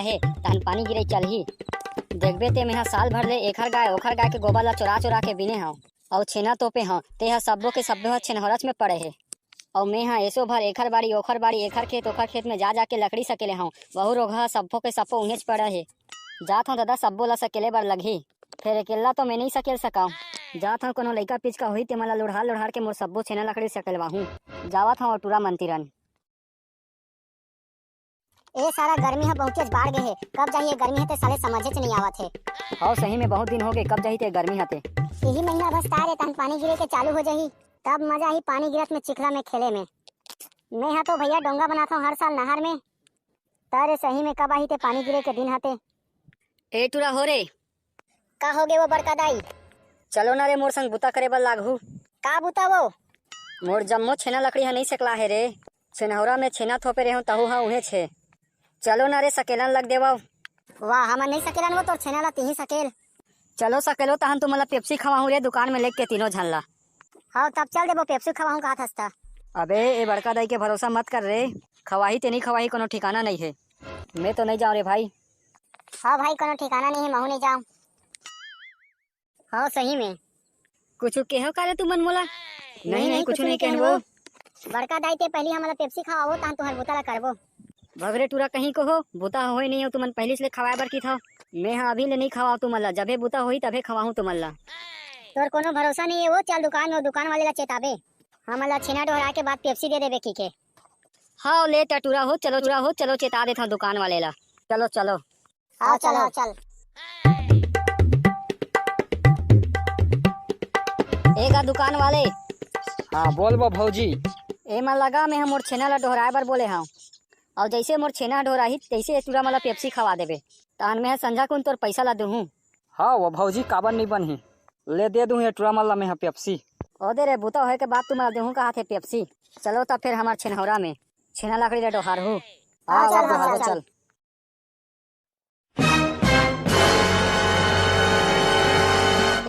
हे तहन पानी गिरे चलही। देखबे ते मेहा साल भर ले एखर गाय ओखर गाय के गोबर ला चोरा चोरा के बिने हव और छेना तोपे हव ते ह सब्बो के सब्बो ह छेनहरच में पड़े हे। और मैं हाँ ऐसो भर एखर बाड़ी ओखर खेत ओखर खेत में जा जाके लकड़ी सकेले हूँ। बहु रोग सब्बो के सब्बो उहेच पड़ा है। जात हूँ दादा सब्बो ला सकेले बर लगही। फिर अकेला तो मैं नहीं सकेल सकाऊँ। जात हूँ कोनो लइका पिचका हुई ते मला लोढ़ार लोढ़ार के मोर सब्बो छेना लकड़ी सकेलवाहूँ। जावत हूँ टूरा मंतिरन। ए सारा गर्मी है बहुतेज बाढ़ गए है। कब जाइए गर्मी है ते साले समझे नहीं आवत है। हाँ सही में बहुत दिन हो गए कब जाही ते गर्मी हते। यही महीना बस तारे तन पानी गिरे के चालू हो जाही तब मजा ही पानी गिरत में चिखला में खेले में। मैं हाँ तो भैया डोंगा बनाता हूँ हर साल नहर में। तारे सही में कब आही ते पानी गिरे के दिन हते। ए टूरा हो रे का हो गए वो बड़का दाई। चलो ना रे मोर संग बुता करे बर लागहू। का बुता वो मोर जम्मो छेना लकड़ी है नहीं सकला है रे। छेनहौरा में छेना थोपे रहे तहु हाँ उहे छे। चलो ना रे सकेलन लग देवा। वाह हम नहीं सकेलन वो तोर छेना ला तीही सकेल। चलो सकेलो तहन तू मला पेप्सी खवाहू रे दुकान में लेके के तीनों झन ला। हाँ तब चल दे वो पेप्सी खवाऊं कहा हंसता। अबे ए बड़का दाई के भरोसा मत कर रे। खवाही ते नहीं खवाही कोनो ठिकाना नहीं है। मैं तो नहीं जाऊँ रे भाई। हाँ भाई कोनो ठिकाना नहीं है महू नहीं जाऊँ। हाँ सही में कुछ केहो करे तू मन मोला। नहीं कुछ नहीं कहबो। बड़का दाई ते पहली हमला पेप्सी खवाओ तान तुहर बुता ला करबो। भगरे टूरा कहीं को हो बुता होई नहीं हो तुमन पहले से खवाए बर की था। मैं हाँ अभी ले नहीं खवाओ तुमन ला जबे बुता होई तबे खवाहू तुमन ला। तोर कोनो भरोसा नहीं है वो चल दुकान में दुकान वाले ला चेताबे हमला छेना डोहरा के बाद पेप्सी दे देबे की के। हाँ ले टूरा हो चलो चेता देता दुकान वाले ला। चलो चलो हाँ चल चल। एगा दुकान वाले। हाँ बोल बो भौजी। ए मन लगा मैं मोर छेना ला डोहराए बर बोले हाँ। और जैसे मोर छेना डोहराही तैसे टूरा मला पेप्सी खवा देबे तहन मैं संझा कुन तोर पैसा ला दूँ। हाँ वो भौजी काबर नहीं बनही ले दे दूँ ये टूरा मल्ला में पेप्सी। ओ दे रे बुता होए के बाद तू मला देहूँ कहा थे पेप्सी। चलो तब फिर हमार छेनहौरा में छेना लकड़ी ला डोहार हूँ। हाँ, चल, डोहारो चल। चल।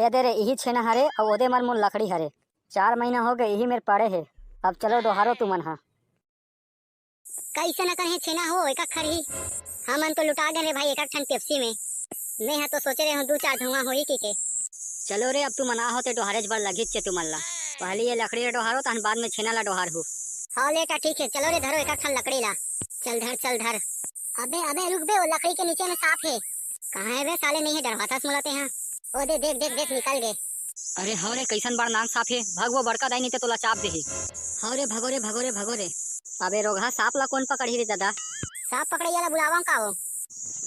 ए दे रे यही छेना हरे और ओदे मन मोर लकड़ी हरे। 4 महीना हो गए यही मेरे पड़े है। अब चलो डोहारो तुमन हाँ। कैसे न कहे छेना हो एक खरी हमन तो लुटा गए रे भाई एक ठन पेप्सी में। मैं हाँ तो सोचे रहे हूँ 2-4 धुआं होई की के। चलो रे अब तू मना होते डोहारेज बर लगी चे तुमन ला। पहले ये लकड़ी ला डोहारो तहन बाद में छेना ला डोहार हूँ। हाँ लेटा ठीक है चलो रे धरो एक ठन लकड़ी ला। चल धर। अबे रुक बे वो लकड़ी के नीचे में सांप है। कहाँ है बे साले नहीं है डरवाता मुलाते हैं। ओ देख निकल गए। अरे हो रे कैसन बड़ नाग साफ है भग वो बड़का दाई नहीं तोला चाप दे। हो रे भगो रे। अबे रोगा सांप ला कौन पकड़ी रे दादा। सांप पकड़े वाला बुलावा का हो।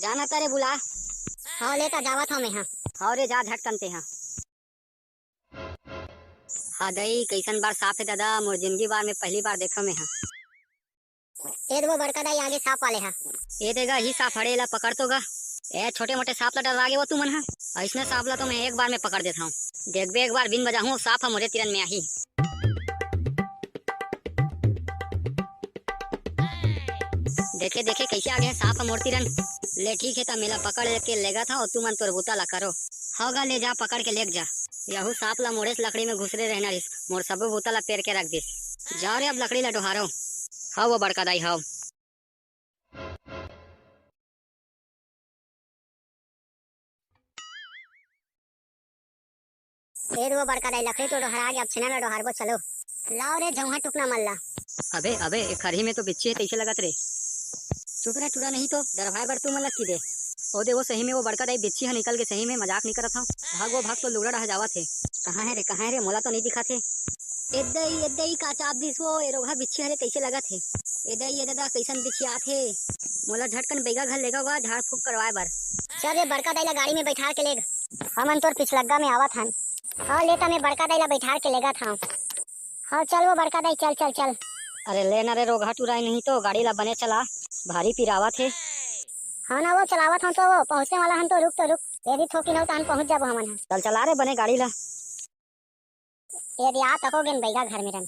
जाना तारे बुला। हाँ लेटा जावत हूँ मैं हाँ। हो रे जा झटकनते हाँ। हाँ दई कैसन बार सांप है दादा मोर जिंदगी बार में पहली बार देखो मैं हाँ। ये वो बड़का दाई आगे सांप वाले हाँ। ये देगा ही सांप हड़े ला पकड़ तो गा। ए छोटे मोटे सांप ला डर लागे वो तू मन हाँ। ऐसने सांप ला तो मैं एक बार में पकड़ देता हूँ। देख बे एक बार बिन बजाऊँ सांप हम मोरे तिरन में आही। देखे कैसे आ गए सांप मोर तिरन। ले ठीक है ता मेला पकड़ के लेगा था और तू मन तोर बुता ला करो। होगा ले जा पकड़ के लेक जा। यहू सांप ला मोरेस लकड़ी में घुसरे रहना रिस मोर सब बुता ला पेर के रख दिस। जाओ रे अब लकड़ी ला डोहारो। हाँ वो बड़का दाई हाँ। वो बड़का दाई लकड़ी तो डोहरा गया अब छेना ला डोहार चलो। लाओ रे झौहा टुकना मल्ला। अबे खरही में तो बिच्छी है तैसे लगत रे। चुप रह टूरा नहीं तो दरभाई बर तू मन की दे। ओ दे वो सही में वो बड़का दाई बिच्छी है निकल के सही में मजाक नहीं करत हूँ। भाग तो लुगड़ा रह जावा थे। कहाँ है रे मोला तो नहीं दिखा थे। एदई का चाप दिस वो एरोगा बिच्छी हरे कैसे लगा थे। एदई ये दादा कैसन बिच्छी आथे। मोला झटकन बैगा घर लेगा हुआ झाड़ फूक करवाए बर। चल रे बड़का दाई ला गाड़ी में बैठा के लेग हमन तोर पिछलग्गा में आवत हन। हाँ लेता मैं बड़का दाई ला बैठा के लेगा था। हाँ चल वो बड़का दाई चल। अरे ले ना रे रोगा टुराई नहीं तो गाड़ी ला बने चला भारी पिरावा थे। हाँ ना वो चलावत हूँ तो वो पहुँचने वाला हम तो रुक यदि थोकी न तो पहुँच जाबो हमन। चल चला रे बने गाड़ी ला। यदि आ तकोगे बैगा घर में रन।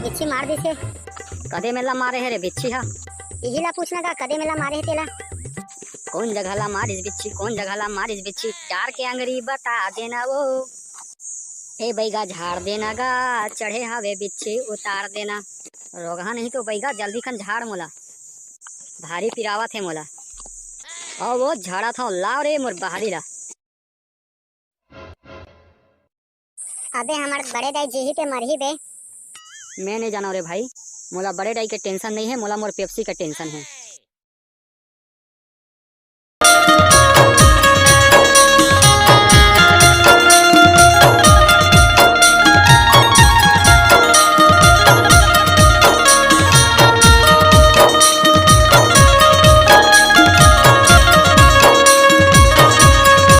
बिच्छी मार दी से कदे मेला मारे है रे बिच्छी हा। यही ला पूछना का कदे मेला मारे है तेला। कौन जगह ला मारिस बिच्छी 4 के अंगरी बता देना वो। ए बैगा झाड़ देना गा, चढ़े हावे बिच्छी उतार देना। रोगहा नहीं तो बैगा जल्दी खन झाड़ मोला, भारी पिरावा थे मोला। और वो झाड़ा था लाव रे मोर बहारी ला। अबे हमार बड़े दाई जी ही पे मर ही बे। मैं नहीं जाना रे भाई, मोला बड़े डाई के टेंशन नहीं है, मोला मोर पेप्सी का टेंशन है।